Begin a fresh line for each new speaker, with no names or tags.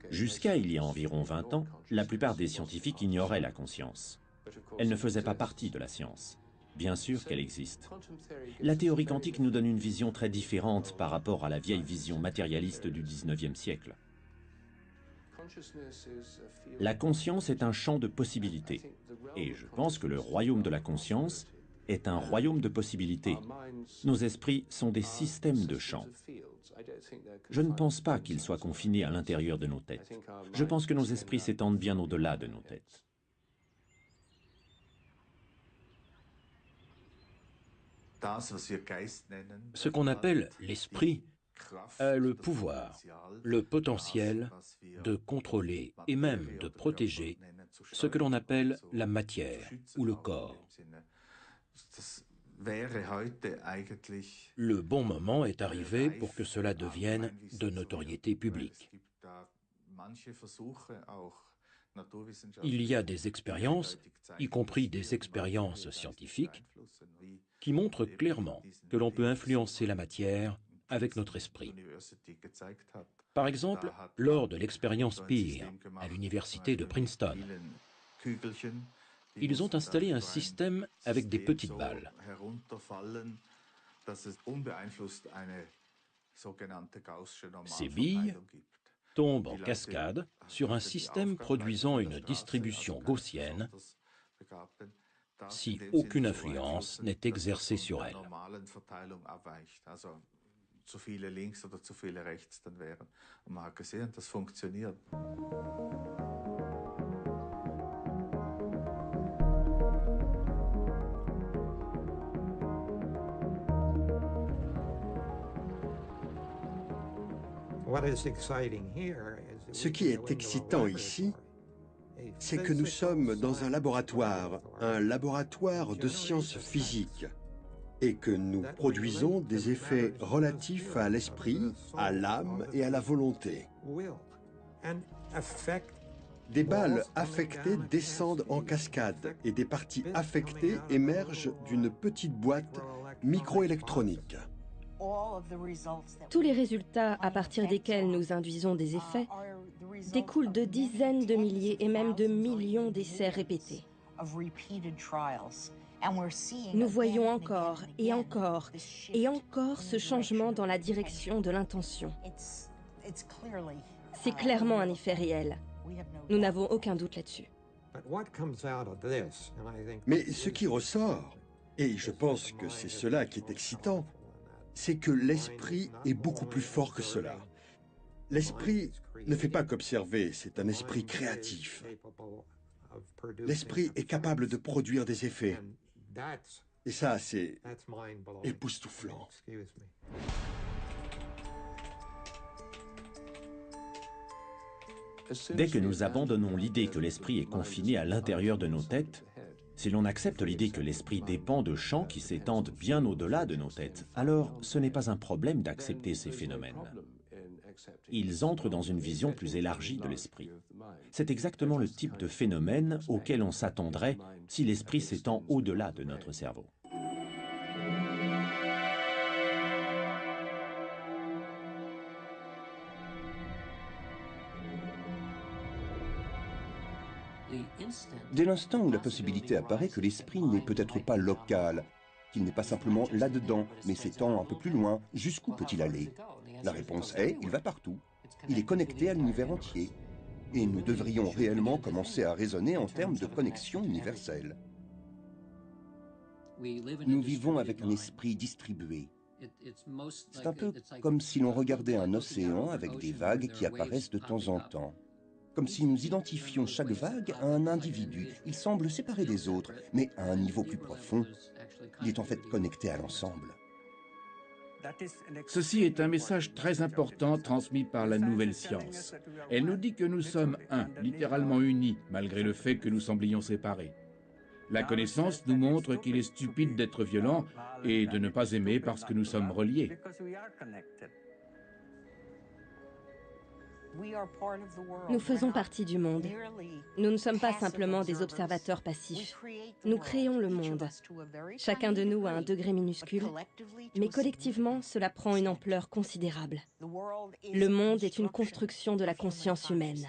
Jusqu'à il y a environ 20 ans, la plupart des scientifiques ignoraient la conscience. Elle ne faisait pas partie de la science. Bien sûr qu'elle existe. La théorie quantique nous donne une vision très différente par rapport à la vieille vision matérialiste du 19e siècle. La conscience est un champ de possibilités. Et je pense que le royaume de la conscience est un royaume de possibilités. Nos esprits sont des systèmes de champs. Je ne pense pas qu'ils soient confinés à l'intérieur de nos têtes. Je pense que nos esprits s'étendent bien au-delà de nos têtes.
Ce qu'on appelle l'esprit a le pouvoir, le potentiel de contrôler et même de protéger ce que l'on appelle la matière ou le corps. Le bon moment est arrivé pour que cela devienne de notoriété publique. Il y a des expériences, y compris des expériences scientifiques, qui montrent clairement que l'on peut influencer la matière avec notre esprit. Par exemple, lors de l'expérience PEER à l'université de Princeton, ils ont installé un système avec des petites balles. Ces billes tombent en cascade sur un système produisant une distribution gaussienne si aucune influence n'est exercée sur elles.
Ce qui est excitant ici, c'est que nous sommes dans un laboratoire de sciences physiques, et que nous produisons des effets relatifs à l'esprit, à l'âme et à la volonté. Des balles affectées descendent en cascade et des parties affectées émergent d'une petite boîte microélectronique.
Tous les résultats à partir desquels nous induisons des effets découlent de dizaines de milliers et même de millions d'essais répétés. Nous voyons encore et encore et encore ce changement dans la direction de l'intention. C'est clairement un effet réel. Nous n'avons aucun doute là-dessus.
Mais ce qui ressort, et je pense que c'est cela qui est excitant, c'est que l'esprit est beaucoup plus fort que cela. L'esprit ne fait pas qu'observer, c'est un esprit créatif. L'esprit est capable de produire des effets. Et ça, c'est époustouflant.
Dès que nous abandonnons l'idée que l'esprit est confiné à l'intérieur de nos têtes, si l'on accepte l'idée que l'esprit dépend de champs qui s'étendent bien au-delà de nos têtes, alors ce n'est pas un problème d'accepter ces phénomènes. Ils entrent dans une vision plus élargie de l'esprit. C'est exactement le type de phénomène auquel on s'attendrait si l'esprit s'étend au-delà de notre cerveau.
Dès l'instant où la possibilité apparaît que l'esprit n'est peut-être pas local, qu'il n'est pas simplement là-dedans, mais s'étend un peu plus loin, jusqu'où peut-il aller? La réponse est, il va partout. Il est connecté à l'univers entier. Et nous devrions réellement commencer à raisonner en termes de connexion universelle. Nous vivons avec un esprit distribué. C'est un peu comme si l'on regardait un océan avec des vagues qui apparaissent de temps en temps. Comme si nous identifions chaque vague à un individu. Il semble séparé des autres, mais à un niveau plus profond, il est en fait connecté à l'ensemble.
Ceci est un message très important transmis par la nouvelle science. Elle nous dit que nous sommes un, littéralement unis, malgré le fait que nous semblions séparés. La connaissance nous montre qu'il est stupide d'être violent et de ne pas aimer parce que nous sommes reliés.
Nous faisons partie du monde. Nous ne sommes pas simplement des observateurs passifs. Nous créons le monde. Chacun de nous à un degré minuscule, mais collectivement, cela prend une ampleur considérable. Le monde est une construction de la conscience humaine.